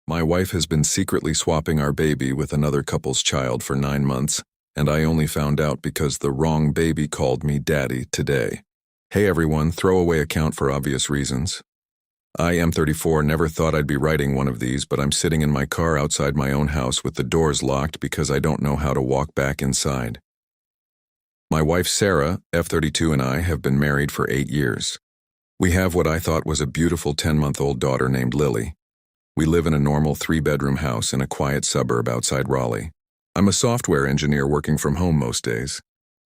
My wife has been secretly swapping our baby with another couple's child for 9 months, and I only found out because the wrong baby called me daddy today. Hey everyone, throwaway account for obvious reasons. I am 34, never thought I'd be writing one of these, but I'm sitting in my car outside my own house with the doors locked because I don't know how to walk back inside. My wife Sarah, F32, and I have been married for 8 years. We have what I thought was a beautiful 10-month-old daughter named Lily. We live in a normal 3-bedroom house in a quiet suburb outside Raleigh. I'm a software engineer working from home most days.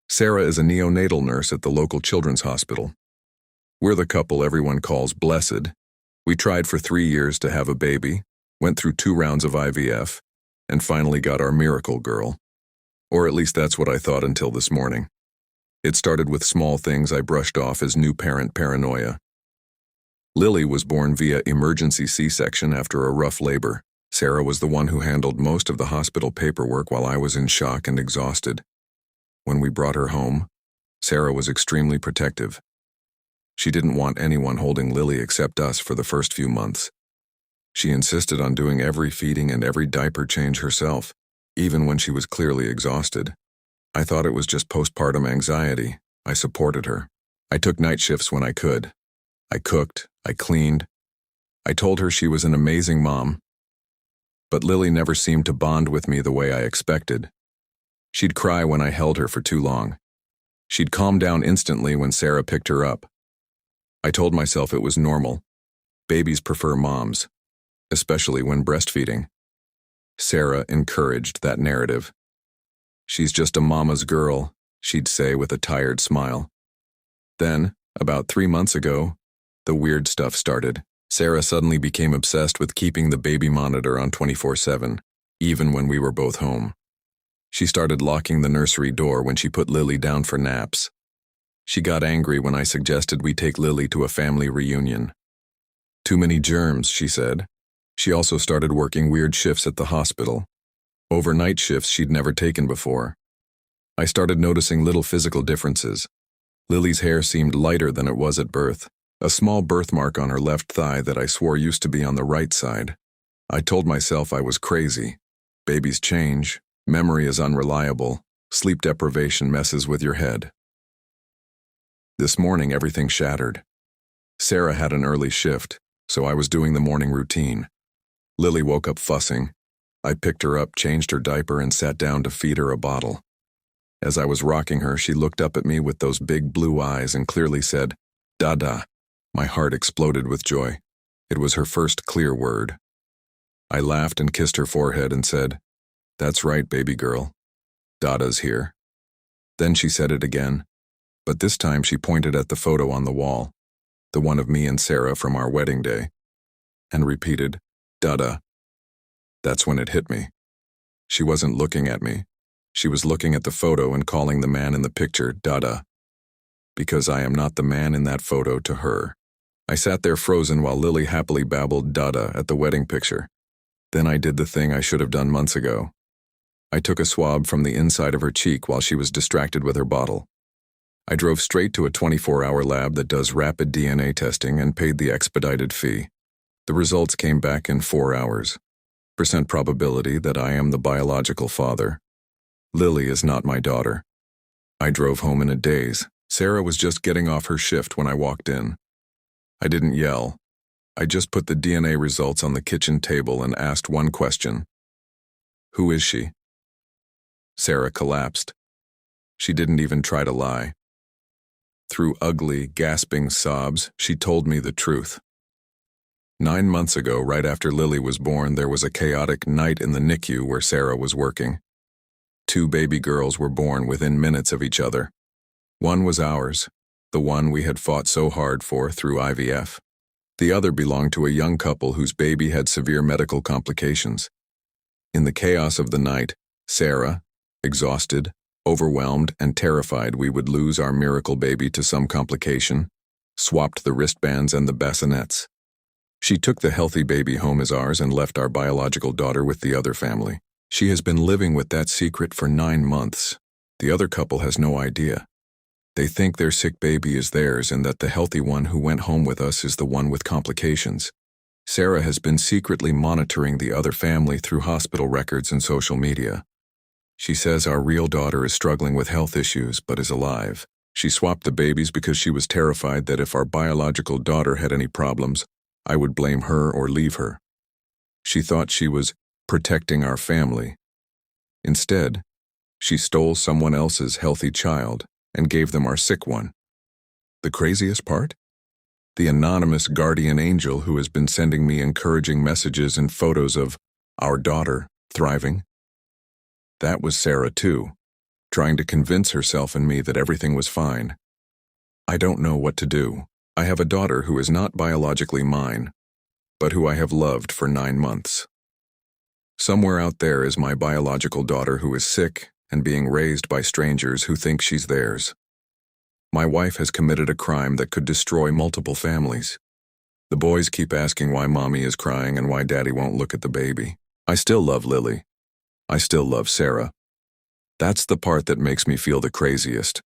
Sarah is a neonatal nurse at the local children's hospital. We're the couple everyone calls blessed. We tried for 3 years to have a baby, went through 2 rounds of IVF, and finally got our miracle girl. Or at least that's what I thought until this morning. It started with small things I brushed off as new parent paranoia. Lily was born via emergency C-section after a rough labor. Sarah was the one who handled most of the hospital paperwork while I was in shock and exhausted. When we brought her home, Sarah was extremely protective. She didn't want anyone holding Lily except us for the first few months. She insisted on doing every feeding and every diaper change herself, even when she was clearly exhausted. I thought it was just postpartum anxiety. I supported her. I took night shifts when I could. I cooked, I cleaned. I told her she was an amazing mom. But Lily never seemed to bond with me the way I expected. She'd cry when I held her for too long. She'd calm down instantly when Sarah picked her up. I told myself it was normal. Babies prefer moms, especially when breastfeeding. Sarah encouraged that narrative. She's just a mama's girl, she'd say with a tired smile. Then, about 3 months ago, the weird stuff started. Sarah suddenly became obsessed with keeping the baby monitor on 24/7, even when we were both home. She started locking the nursery door when she put Lily down for naps. She got angry when I suggested we take Lily to a family reunion. Too many germs, she said. She also started working weird shifts at the hospital. Overnight shifts she'd never taken before. I started noticing little physical differences. Lily's hair seemed lighter than it was at birth. A small birthmark on her left thigh that I swore used to be on the right side. I told myself I was crazy. Babies change, memory is unreliable, sleep deprivation messes with your head. This morning everything shattered. Sarah had an early shift, so I was doing the morning routine. Lily woke up fussing. I picked her up, changed her diaper, and sat down to feed her a bottle. As I was rocking her, she looked up at me with those big blue eyes and clearly said, "Dada." My heart exploded with joy. It was her first clear word. I laughed and kissed her forehead and said, "That's right, baby girl. Dada's here." Then she said it again, but this time she pointed at the photo on the wall, the one of me and Sarah from our wedding day, and repeated, "Dada." That's when it hit me. She wasn't looking at me. She was looking at the photo and calling the man in the picture Dada, because I am not the man in that photo to her. I sat there frozen while Lily happily babbled Dada at the wedding picture. Then I did the thing I should have done months ago. I took a swab from the inside of her cheek while she was distracted with her bottle. I drove straight to a 24-hour lab that does rapid DNA testing and paid the expedited fee. The results came back in 4 hours. Percent probability that I am the biological father. Lily is not my daughter. I drove home in a daze. Sarah was just getting off her shift when I walked in. I didn't yell. I just put the DNA results on the kitchen table and asked one question. Who is she? Sarah collapsed. She didn't even try to lie. Through ugly, gasping sobs, she told me the truth. 9 months ago, right after Lily was born, there was a chaotic night in the NICU where Sarah was working. 2 baby girls were born within minutes of each other. One was ours, the one we had fought so hard for through IVF. The other belonged to a young couple whose baby had severe medical complications. In the chaos of the night, Sarah, exhausted, overwhelmed, and terrified we would lose our miracle baby to some complication, swapped the wristbands and the bassinets. She took the healthy baby home as ours and left our biological daughter with the other family. She has been living with that secret for 9 months. The other couple has no idea. They think their sick baby is theirs and that the healthy one who went home with us is the one with complications. Sarah has been secretly monitoring the other family through hospital records and social media. She says our real daughter is struggling with health issues but is alive. She swapped the babies because she was terrified that if our biological daughter had any problems, I would blame her or leave her. She thought she was protecting our family. Instead, she stole someone else's healthy child and gave them our sick one. The craziest part? The anonymous guardian angel who has been sending me encouraging messages and photos of our daughter thriving. That was Sarah too, trying to convince herself and me that everything was fine. I don't know what to do. I have a daughter who is not biologically mine, but who I have loved for 9 months. Somewhere out there is my biological daughter who is sick and being raised by strangers who think she's theirs. My wife has committed a crime that could destroy multiple families. The boys keep asking why mommy is crying and why daddy won't look at the baby. I still love Lily. I still love Sarah. That's the part that makes me feel the craziest.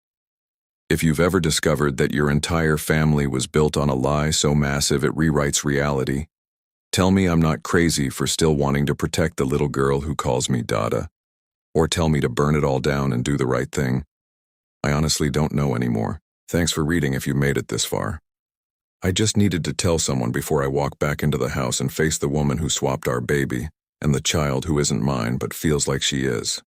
If you've ever discovered that your entire family was built on a lie so massive it rewrites reality, tell me I'm not crazy for still wanting to protect the little girl who calls me Dada. Or tell me to burn it all down and do the right thing. I honestly don't know anymore. Thanks for reading if you made it this far. I just needed to tell someone before I walk back into the house and face the woman who swapped our baby and the child who isn't mine but feels like she is.